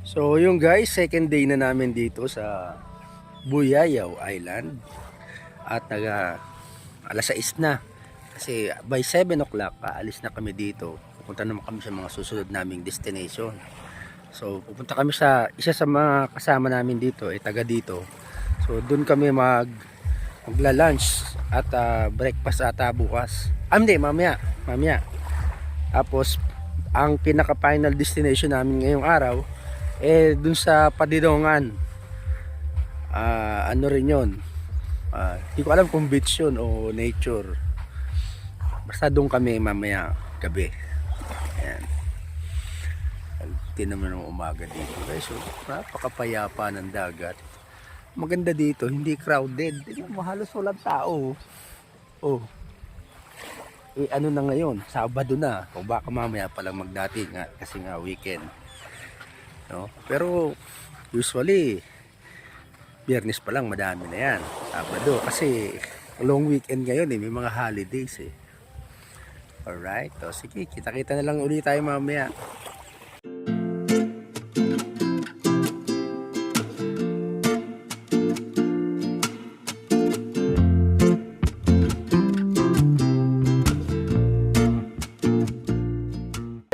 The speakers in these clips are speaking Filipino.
So yung guys, second day na namin dito sa Buyayaw Island. At alas 6 na. Kasi by 7 o'clock, aalis na kami dito. Pupunta naman kami sa mga susunod naming destination. So pupunta kami sa isa sa mga kasama namin dito, taga dito. So doon kami magla-lunch at breakfast ata bukas. Hindi, mamaya. Tapos ang pinaka-final destination namin ngayong araw dun sa Padidongan. Ano rin yun, hindi ko alam kung beach yun o nature. Basta doon kami mamaya gabi. Ayan, naman ng umaga dito guys. So napakapayapa ng dagat, maganda dito, hindi crowded, halos walang tao. Ano na ngayon, Sabado na, o baka mamaya palang magdating kasi nga weekend. No? Pero usually Biyernes pa lang madami na yan, Sabado kasi long weekend ngayon may mga holidays Alright, so sige, kita-kita na lang ulit tayo mamaya.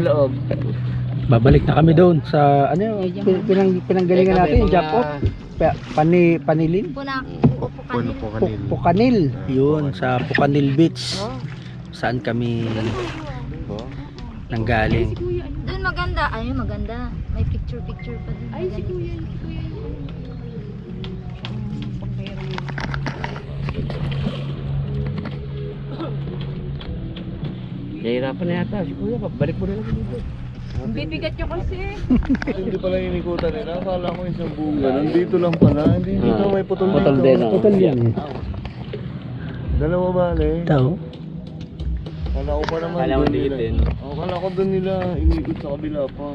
Loob. Babalik na kami doon sa ano pinanggalingan natin, Japo. Panilin? Pukanil. Yun, sa Pukanil Beach. Saan kami nanggaling? Doon maganda. Ay, maganda. May picture pa din. Ay, si Kuya. Nahihirapan na yata si Kuya. Balik mo na lang dito. Ang bibigat nyo kasi. Hindi pala inikutan nila. Akala ko isang buong ganun. Dito lang pala. Hindi dito may putol dito. Putol din. Putol yan. Dalawa bale. Ito. Kala ko pa naman doon nila. Kala ko doon nila inikot sa kabila pa.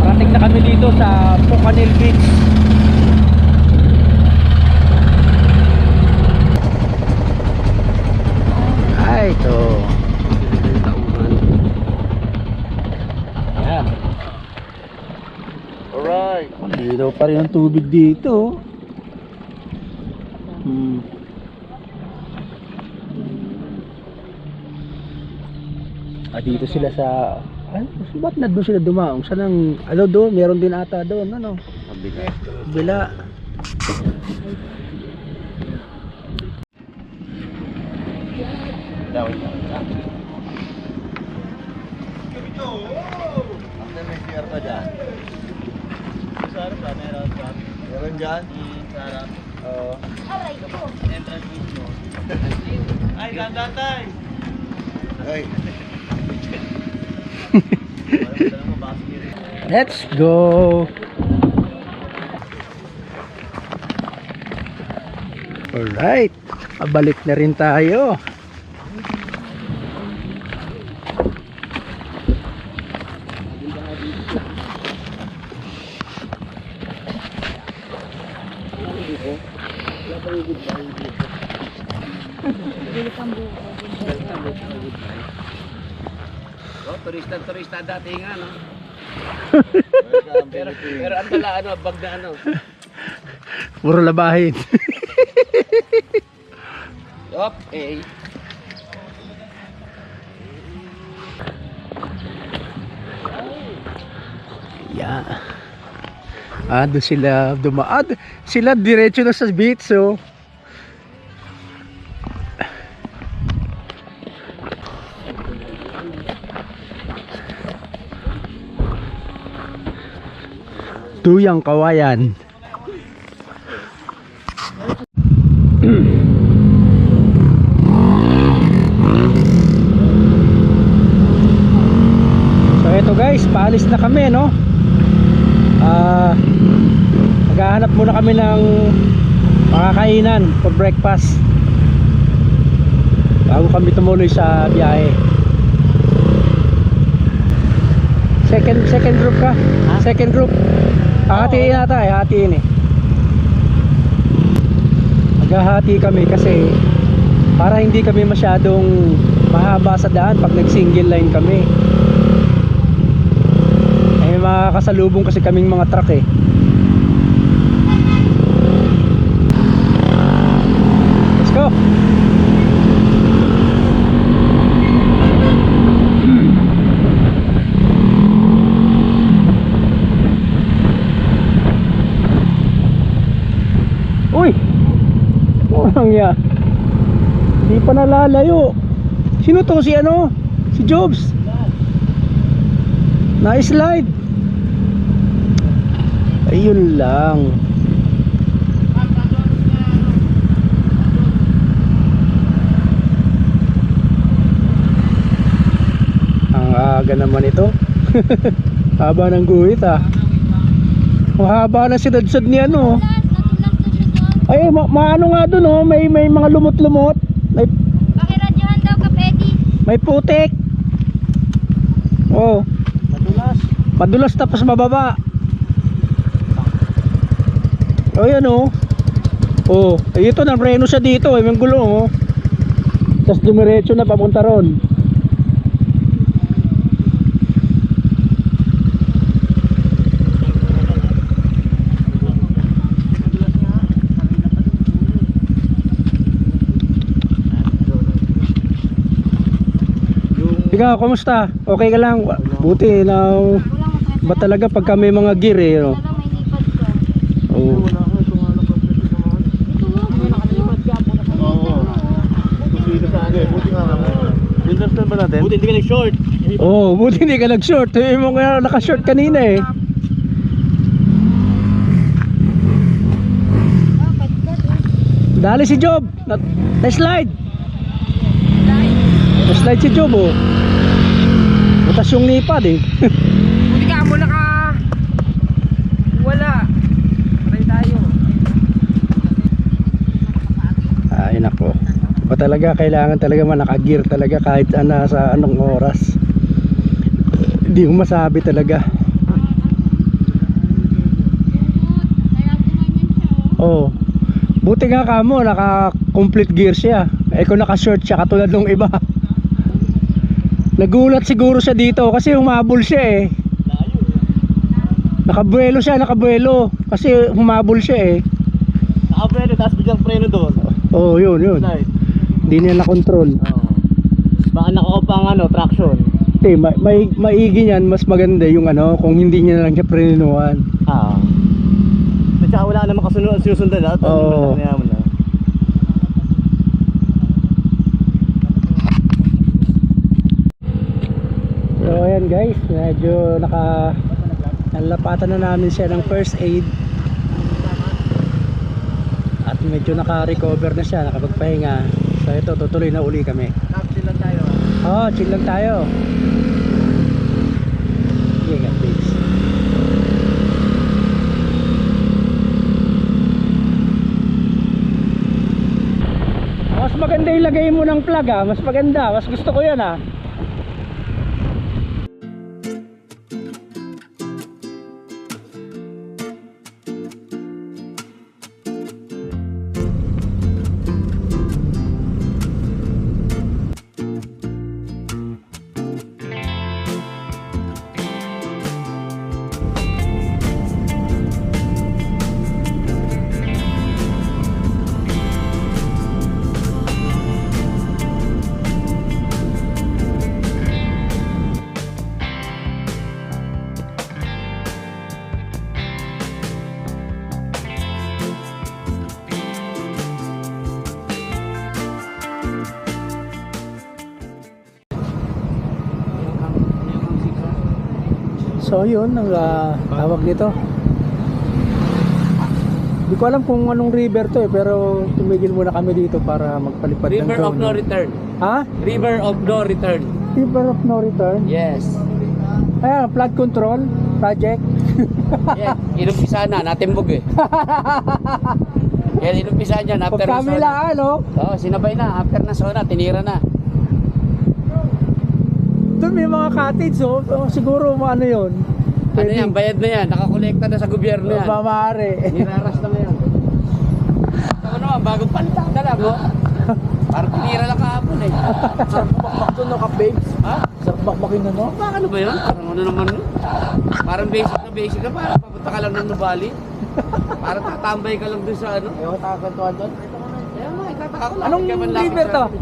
Parating na kami dito sa Pukanil Beach. Ito. Ayan. Alright. Dito pa rin ang tubig dito. Dito sila sa ba't na doon sila dumaong? Saan ang, ano doon? Meron din ata doon, ano? Bila. May CR pa dyan. Meron dyan? Sarap. Oo. Aray ko. Entrance mismo. Ay, dandatay! Ay. Let's go. Alright, pabalik na rin tayo. Turista dati nga, no? pero ang tala, ano, bag na ano. Puro labahin. Yup, Yeah. Doon sila dumaan. Sila diretso na sa beach, so Tuyang Kawayan. So ito guys, paalis na kami, no? Naghahanap muna kami ng makakainan for breakfast bago kami tumuloy sa biyahe. Second group ka? Second group. Hahatiin nata eh, hatiin eh. Maghahati kami kasi para hindi kami masyadong mahaba sa daan pag nag single line kami. May makakasalubong kasi kaming mga truck eh. Let's go. Uy! Orang ya. Hindi pa nalalayo. Sino to? Si ano? Si Jobs. Na-slide. Ayun lang. Ang aga naman ito. Haba ng guhit ah. Mahaba na sinad-sad ni ano. Ay, maano nga dun oh, may mga lumot-lumot. Pakiradyohan daw ka, Pedi. May putik. Oh. Madulas tapos mababa. Oh, yan oh. Oh, ito na preno siya dito, may gulong oh. Tapos dumiretso na papunta ron. Ikaw, kumusta? Okay ka lang? Buti na ba talaga pagka may mga gear eh, no? Parang may lipad ka. Oh. Wala ka, sumalak ka sa Oo. Kusina sa akin. Buti nga kami. Understand ba natin? Buti hindi ka nag-short. Oh, buti hindi ka nag-short. Eh, mo nga naka-short kanina eh. Dali si Job. Na-slide. Na-slide si Job oh. Butas yung lipad eh. Buti ka mo wala. Patay tayo. Ay nako. Ba talaga kailangan talaga naka-gear talaga kahit sa anong oras. Hindi mo masabi talaga. Oh. Buti nga kamo naka-complete gear siya. Eh kung naka-short siya katulad ng iba. Nagulat siguro siya dito kasi humabol siya eh. Nakabuelo siya, nakabuelo. Kasi humabol siya eh. Nakapreno, tapos biglang preno doon. Oh, yun. Slide. Hindi niya na-control. Oo. Baka nakakapang traction. Eh, maigi niyan, mas maganda yung kung hindi niya na lang siya preninuhan. At saka wala namang sinusundan lahat. Oo. So ayan guys, medyo nalapatan na namin siya ng first aid. At medyo naka-recover na siya, nakapagpahinga. So ito, tutuloy na uli kami. Chill lang tayo. Oh, chill lang tayo. Yeah, please. Mas maganda ilagay mo ng plug ah, mas maganda, mas gusto ko yan ah. So yun ang tawag nito. Hindi ko alam kung anong river to pero tumigil muna kami dito para magpalipad ng River of drone. no return. Ha? River of no return. River of no return? Yes. Ayan, flood control project. Yes. Inumpisa na, natimbog eh. Yan, inumpisa niyan after na Pagkamila, ano? Oo, sinabay na. After na sona, tinira na. Doon may mga cottage, oh. So, siguro ano yun? Ano yan, bayad na yan. Nakakolekta na sa gobyerno yan. Mamari. Niraras na yan. Ako naman, bagong palitan na lang, oh. Parang tinira lang kahapon eh. Sarap bakbak to no, babes. Ha? Sarap bakbakin na no. Baka ano ba yun? Parang ano naman yun? Parang basic na. Parang papunta ka lang ng Nubali. Parang tatambay ka lang dun sa ano. Ewan kakakantuan doon. Kaya nga, itataka ko lang. Anong Kaya man lapit river sa to? amin.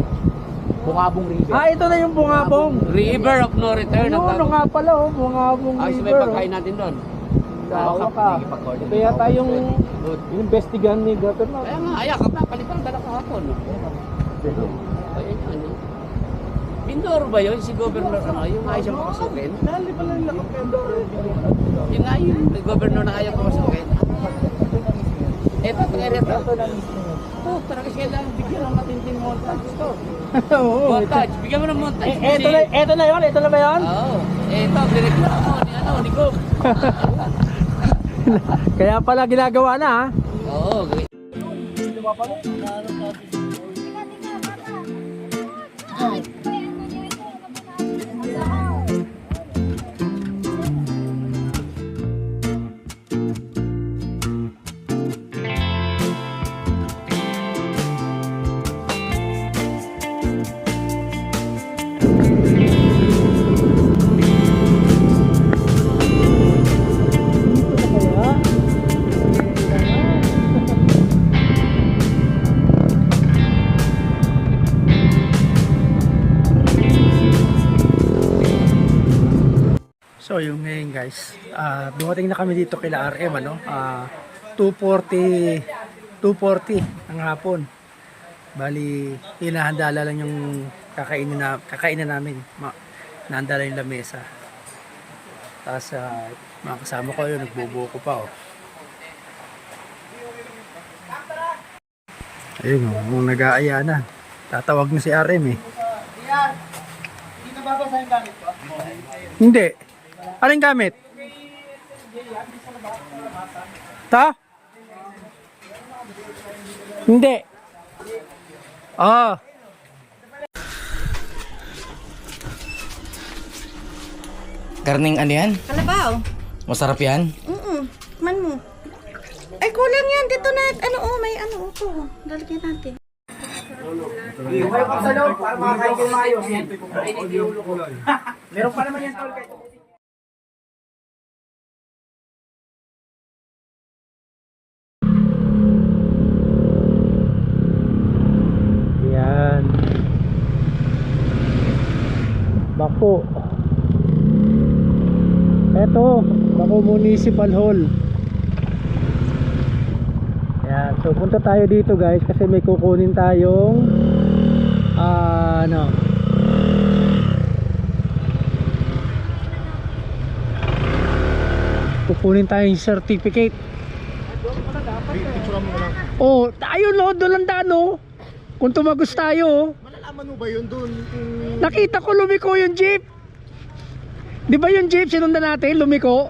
Bungabong river. Ah, ito na yung Bungabong. River of no return. ang Ano tawag. nga pala, oh. Bungabong Ay, so may river. pagkain natin doon. Tawa ka. Ito yata yung investigan ni Governor. Kaya nga, ayakap na. Palitan dala kahapon. Ayun ano. Mindoro ba yun? Si Governor ano? Yung ayaw siya papasukin? Dali pala yung lakapendor. Yung nga yung Governor na ayaw papasukin. Eto, itong area to. Ito, talaga siya lang bigyan ng matinding montage to. Oo. Montage, bigyan mo ng montage. Ito na yun? Ito na ba yun? Oo. Eto, direkta mo ni ano, ni Gob. Kaya pala ginagawa na, ha? Oo, great. So yung ngayon guys, dumating na kami dito kila RM, ano? 2:40 ng hapon. Bali, hinahandala lang yung kakainan namin. Nahandala yung lamesa. Tapos mga kasama ko yun, nagbubuko pa, oh. Ayun, oh, kung nag-aaya na. Tatawag na si RM eh. Dito babasa yung gamit ko? Hindi. Aling gamit? Ta? Hindi. Ah. Karning ano yan? Kalabaw. Masarap yan? Man mo. Ay, kulang yan. Dito na, ano, oh, may ano, ito. Lalagyan natin. Meron pa naman yan, tol. Yan. Bako. Eto, Bako Municipal Hall. Yan. So punta tayo dito guys kasi may kukunin tayong ano, kukunin tayong certificate. Oh, tayo no, doon lang daan no. Kung tumagos tayo, Malalaman mo ba yun doon? nakita ko lumiko yung jeep. Di ba yung jeep sinundan natin, lumiko?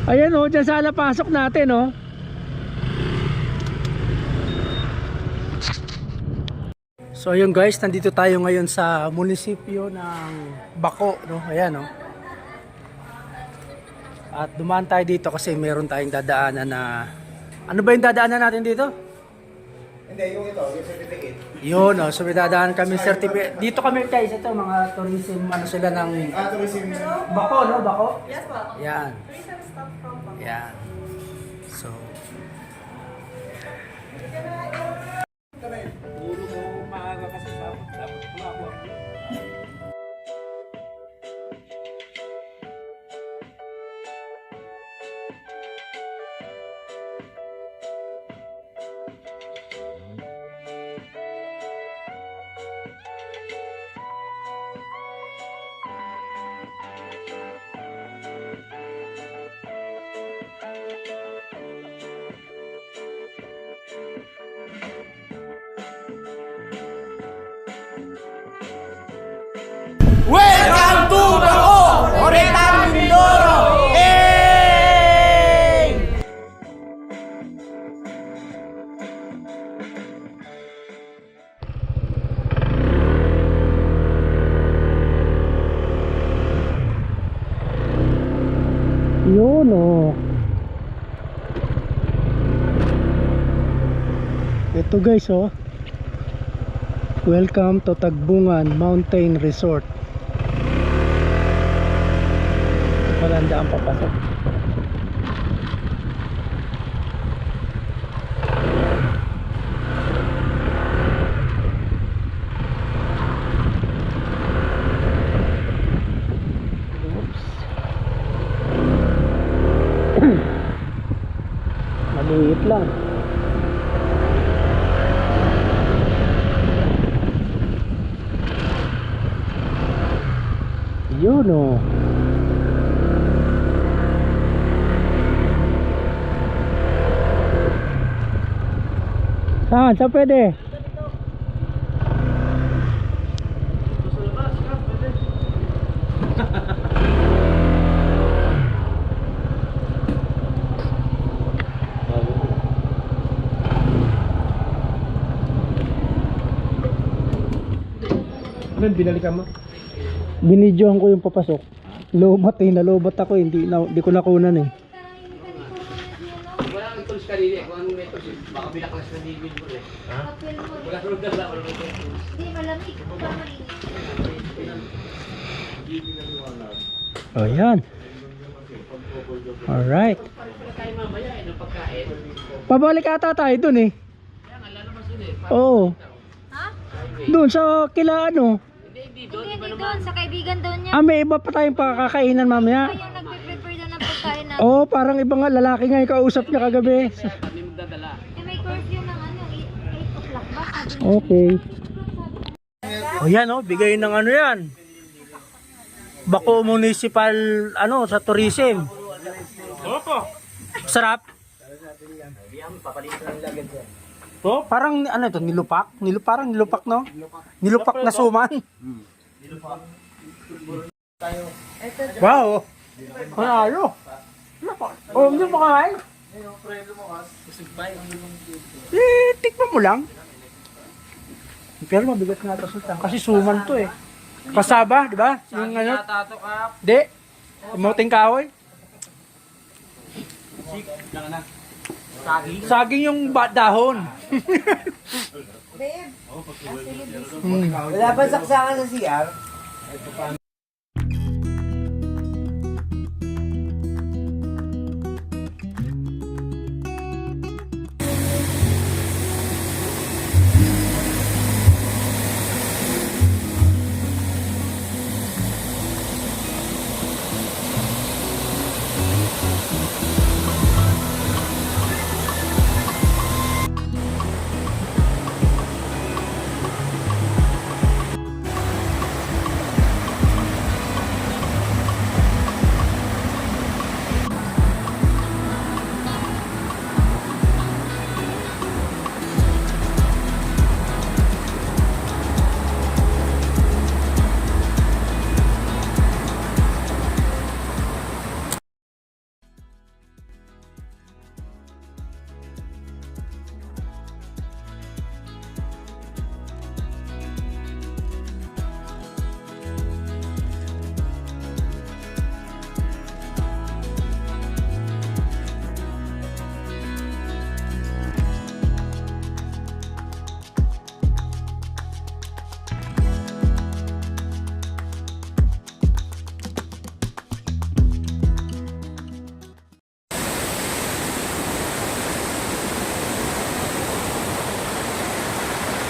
Ayan o, dyan sana pasok natin o. So ayun guys, nandito tayo ngayon sa munisipyo ng Bako, no? Ayan o. At dumaan tayo dito kasi meron tayong dadaanan na... Ano ba yung dadaanan natin dito? Hindi, yung ito, yung certificate. Yun, oh, so may dadaan kami certificate. Dito kami guys, ito mga tourism, ano sila ng Tourism. Bako, no? Bako? Yes, po. Yan. Yan. So, Ito guys, oh. Welcome to Tagbungan Mountain Resort. Walang daan papasok. Maliit lang. Yun o. Saan? Saan pwede? Ano, binalikan mo? Binidyohan ko yung papasok. Lobat eh, nalobat ako, hindi ko nakunan eh. Wala kang tools kanina. Kung anong may tools, baka binaklas na David mo eh. Wala rin dala. Hindi, malamig. O yan. Alright. Tayo mamaya eh, ng pagkain. Pabalik ata tayo dun eh. Oo. Ha? Dun sa kila ano. Hindi doon, sa kaibigan doon niya. Ah, may iba pa tayong pakakainan mamaya. Yung nagpe-prepare doon ng pagkain na. Oo, parang iba nga lalaki nga yung kausap niya kagabi. Kami magdadala. Eh, may curfew ng ano, 8 o'clock ba? Okay. O yan oh, bigay ng ano yan. Bako Municipal ano sa tourism. Opo. Sarap. Oh, parang ano ito, nilupak? Parang nilupak no? Nilupak na suman. Wow. Panalo. Oh, hindi mo kakain? Tikman mo lang. Pero mabigat nga ito sultan. Kasi suman to eh. Kasaba, di ba? Yung ano? Di. Emoting kahoy. Saging yung dahon. Wala ba saksakan sa CR?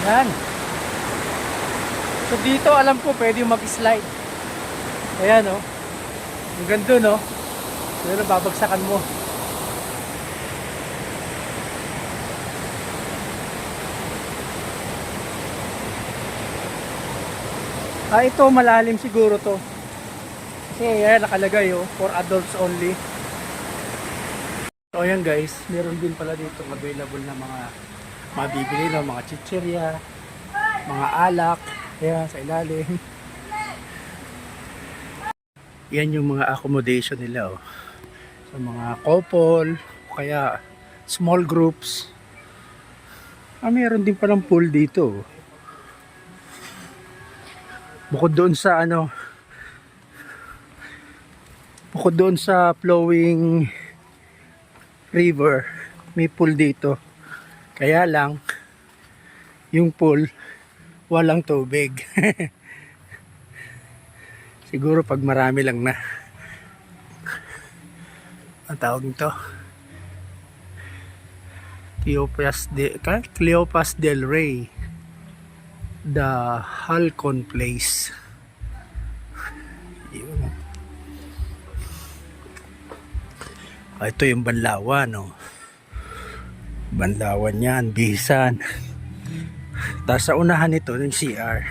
Yan. So dito alam ko pwede mag-slide. Ayan oh. Ang ganda no. Pero babagsakan mo. Ah, ito malalim siguro to. Kasi ayan nakalagay oh, for adults only. So ayan guys, meron din pala dito available na mga mabibili no, mga chichirya, mga alak, ayan sa ilalim. Yan yung mga accommodation nila oh. Sa mga couple, kaya small groups. Ah, meron din palang pool dito oh. Bukod doon sa ano, bukod doon sa flowing river, may pool dito. Kaya lang yung pool walang tubig. Siguro pag marami lang na. Ang tawag nito, Cleopas del Rey, the Halcon Place. Yun. Ito yung Banlawan, no? Banlawan yan, Bisan. Tapos sa unahan nito yung CR.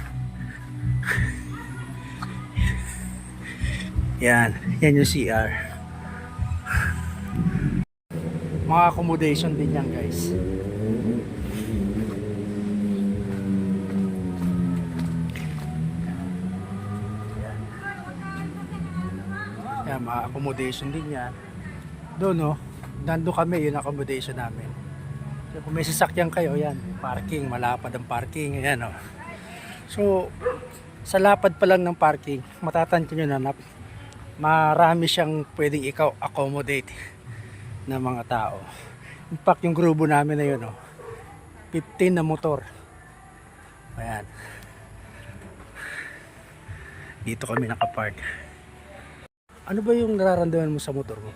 Yan yung CR. Mga accommodation din yan, guys. Yan, mga accommodation din yan. Doon, no? Nandun kami, yun accommodation namin. So, kung may sasakyan kayo, yan, parking, malapad ang parking, ayan, no? So, sa lapad pa lang ng parking, matatantya nyo na marami siyang pwedeng ikaw accommodate ng mga tao. In fact, yung grupo namin na yun, no? 15 na motor. Ayan. Dito kami nakapark. Ano ba yung nararamdaman mo sa motor mo?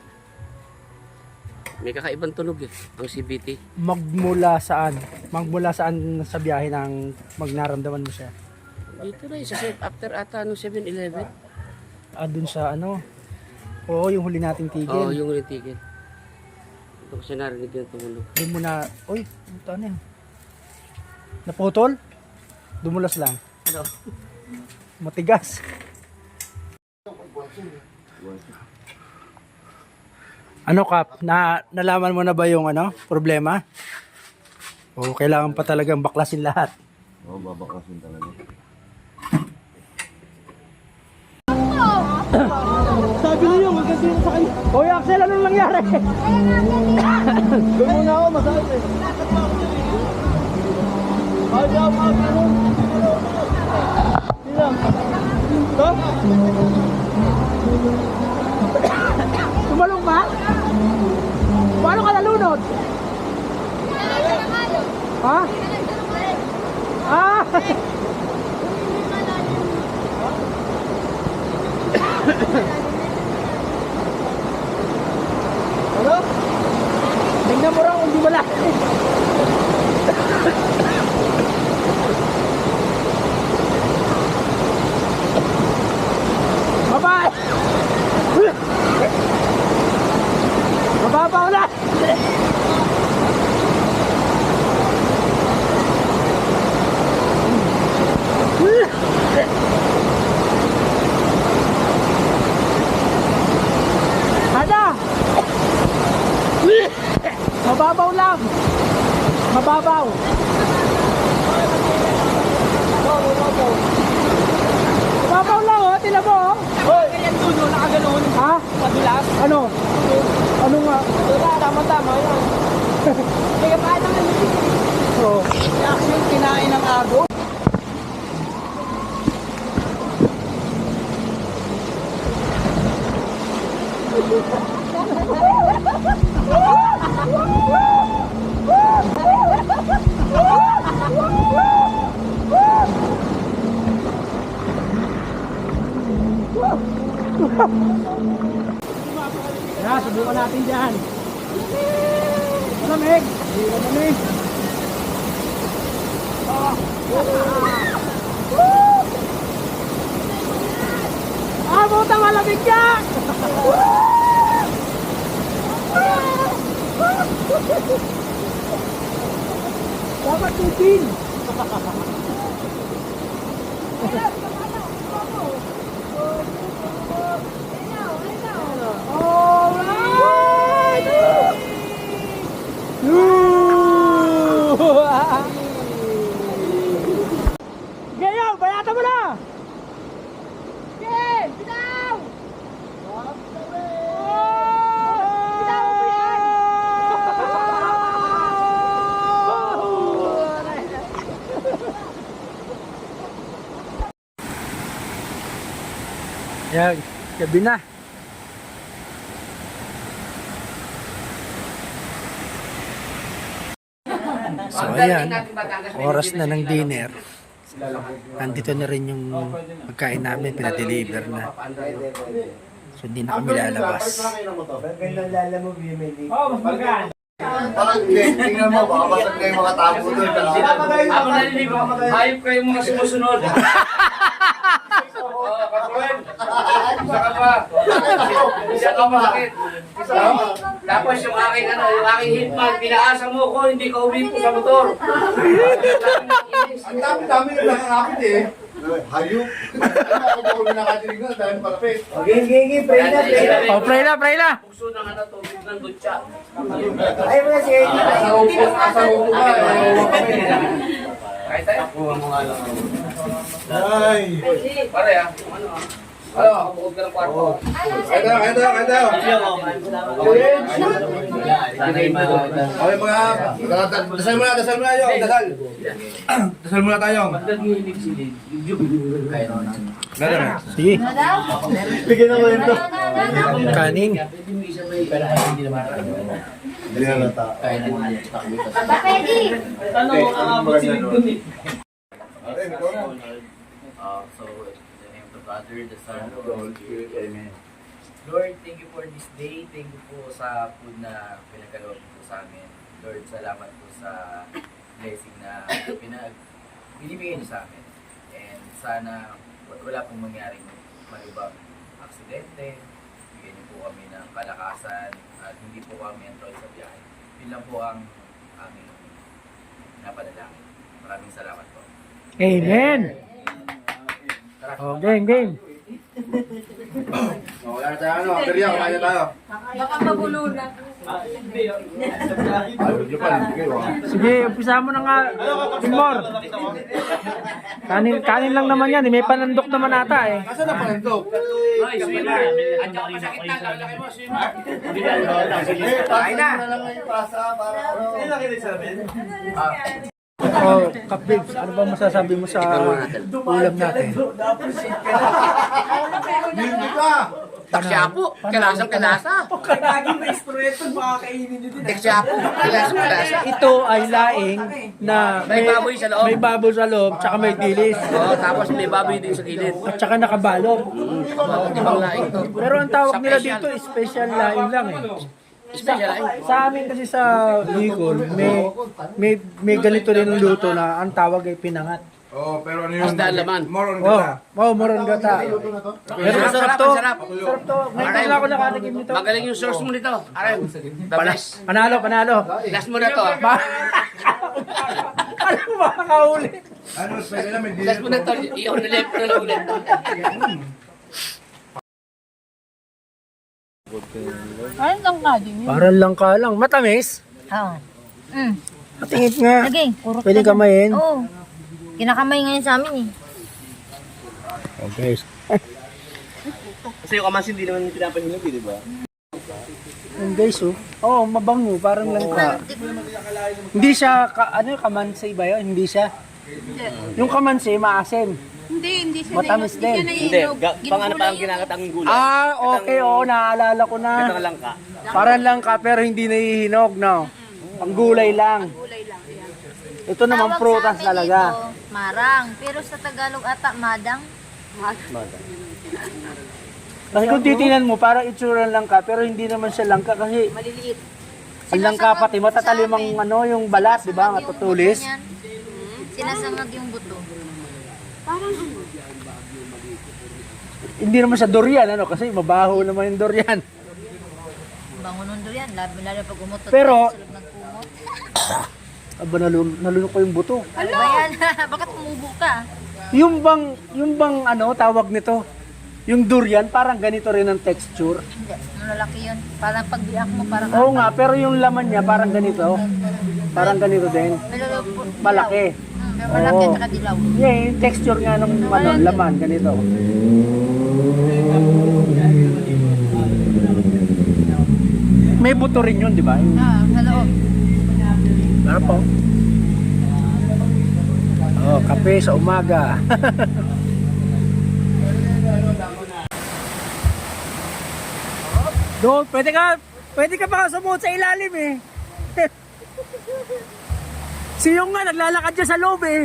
May kakaibang tunog eh, ang CVT. Magmula saan? Magmula saan sa biyahe ng magnaramdaman mo siya? Dito na, sa safe after ata no 7-Eleven. Dun sa ano? Oo, yung huli nating tigil. Oo, yung ulit tigil. Ito ko siya narinig yung tumunog. Doon mo na, uy, ano yan? Naputol? Dumulas lang. Ano? Matigas. Ano Kap, nalaman mo na ba yung ano, problema? O kailangan pa talagang baklasin lahat? Oo, babakasin talaga. Sabi niyo, maganda yun sa kanya. Hoy Axel, anong nangyari? Doon muna ako, masakit eh. Ayaw, ano? Silang. Ito? Tumalong ba? Paano ka nalunod? Ha? Ah! Ano? Tingnan mo raw kung di wala. Babae! Mababaw na! Ada! Mababaw lang! Mababaw! Mababaw lang, oh! Tila mo, oh! Hoy! Ganyan doon, nakaganon. Ha? Padulas. Ano? Ano nga? Tama-tama yan. Kaya paano nga nito? Oo. Actually, kinain ng abo. Kaya, subukan natin dyan. Malamig. Malamig. Buta malamig yan! Dapat tutin. Gayaw, bayata mo na! Yan, gabi na. So, ayan, oras na ng dinner. Nandito na rin yung pagkain namin, pinadeliver na. So hindi na kami lalabas. Parang tingnan mo, baka basag na yung mga tabo doon. Ako naliligo. Hayop kayo mga sumusunod. Kasuhin. Isa ka pa. Isa ka masakit. Tapos yung aking hitman, pinaasa mo ko, hindi ka umipo sa motor. Ang dami-dami yung nakakapit eh. Hayop. Ano ako ba kung nakatinig na dahil palapit? Pray na! Bukso ng tubig ng dutya. Asaw ko ba? Kahit tayo. Ay! Pare ah. Ano, bukod ka ng kwarto. Kaya daw! Okay mga, dasal muna tayo, dasal. Dasal muna tayo. Sige, Bigyan ako ito. kanin. Hindi na nata. So, in the name of the Father, the Son, and the Holy Spirit. Amen. Lord, thank you for this day. Thank you po sa food na pinagkaloob po sa amin. Lord, salamat po sa blessing na binibigay niyo sa amin. And sana wala pong mangyaring malubang aksidente. Bigyan niyo po kami ng kalakasan at hindi po kami enroll sa biyahe. Yun lang po ang aming napadalangin. Maraming salamat po. Amen! Oh, game. Wala na tayo, ano? Kaya kumain na tayo. Baka magulo na. Ayaw niyo pa, hindi kayo ah. Sige, umpisa mo na nga, Timor. Kanin lang naman yan, may panandok naman ata eh. Nasaan na panandok? Ay, swimmer. Andiyan ka pa sa gitna. Lalaki mo, swimmer. Kain na! Lang yung pasa para ano. Oh, Kapibs, ano ba masasabi mo sa ulam natin? Hindi ka! Taksyapo. Kalasang kalasa. Taksyapo. Kalasang kalasa. Ito ay laing na May baboy sa loob. may baboy sa loob, tsaka may dilis. Oo, tapos may baboy din sa gilid. At tsaka nakabalot. Ibang laing to. Pero ang tawag nila dito, special laing lang eh. Special laing. Sa amin kasi sa Bicol, may ganito rin yung luto na ang tawag ay pinangat. Oh, pero ano yung... Isda laman. More on Oh, gata. moron gata. Pero Ang sarap, to. ang sarap. Sarap to. Ngayon lang ako nakatikim nito. Magaling yung source mo nito. Aray, the best. Panalo. Last mo na to. Ano mo makakahuli? Ano, pwede na may Last mo na to. Iyon na left na ulit. Parang langka lang. Matamis. Oo. Mm. Matingit nga. Lagi, kurot Pwede na. kamayin. Oo. Kinakamay ngayon sa amin eh. Okay. Kasi yung kamasin hindi naman pinapahinog, di ba? Yung guys, oh. Oh, mabango. Parang langka. Hindi siya, ano yung kamansi ba yun? Hindi siya. Yung kamansi, maasim. Hindi siya Matamis din. Pang ano pa ang ginakatang gulo. Ah, okay. Oo, naalala ko na. langka. Parang langka pero hindi nahihinog, no? Ang gulay lang. Ito naman Tawag prutas sa amin talaga. dito, marang. Pero sa Tagalog ata, madang. Kasi kung titingnan mo, parang itsura ng langka pero hindi naman siya langka kasi Maliliit. ang langka pati matatalim ang ano, yung balat, di ba? Matutulis. Sinasangag yung buto. Hindi naman siya durian, ano? Kasi mabaho naman yung durian. Bango nun doon yan. Lalo pag umutot. Pero- sa loob ng kumot. Aba, nalunok ko yung buto. Ano ba yan? Bakit tumubo ka? Yung bang ano, tawag nito? Yung durian, parang ganito rin ang texture. Hindi. Malalaki yun. Parang pag biyak mo, parang... Oo nga, pero yung laman niya parang ganito. Parang ganito din. Malaki. Pero malaki Oo. at saka dilaw. Yeah, yung texture nga ng ano, laman, ganito. May buto rin yun, di ba? Sa loob. Ano po? Oh, kape sa umaga. Doon, pwede ka pa sumuot sa ilalim eh. Si Yung nga, naglalakad dyan sa loob eh.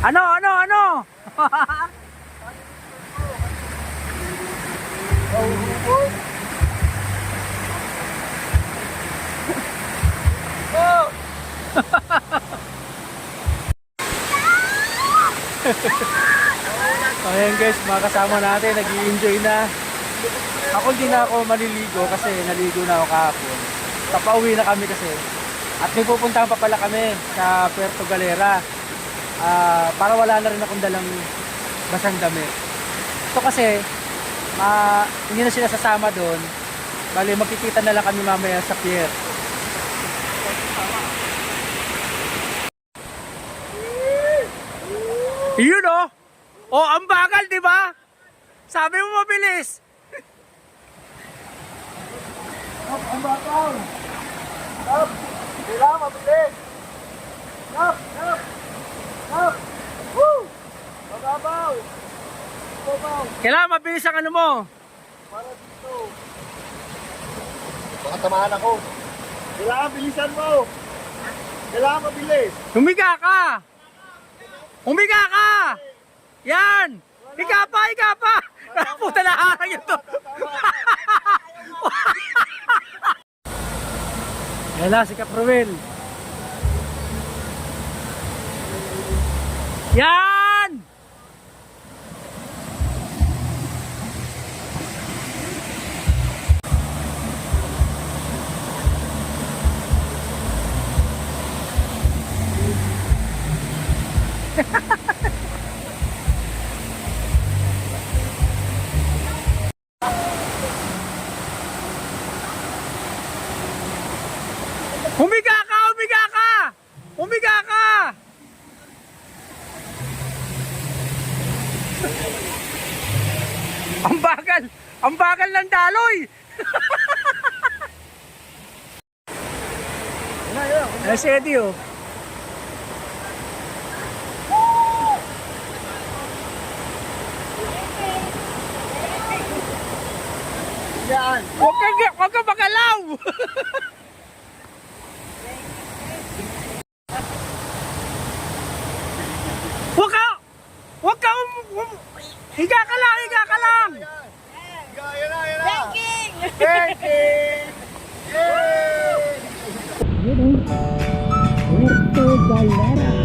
Ano? Ayan guys, mga kasama natin, nag-i-enjoy na. Ako hindi na ako maliligo kasi naligo na ako kahapon. Papauwi na kami kasi. At may pupuntahan pa pala kami sa Puerto Galera. Para wala na rin akong dalang basang damit. Ito kasi, hindi na sila sasama doon. Bali, magkikita na lang kami mamaya sa pier. Yun oh! Oh, ang bagal, di ba? Sabi mo mabilis. Ang bagal. Stop. Kailangan mabilis. Stop. Woo! Mababaw. Kailangan mabilis ang ano mo. Para dito. Baka tamaan ako. Kailangan bilisan mo. Kailangan mabilis. Humiga ka. Yan. Higa pa. Puta na harang ito. Yan na si Caprowell. Yan! Humiga ka! Ang bagal ng daloy! Ay, si Eddie oh. Huwag ka magalaw! Huwag ka higa ka lang! Banking! Puerto Galera.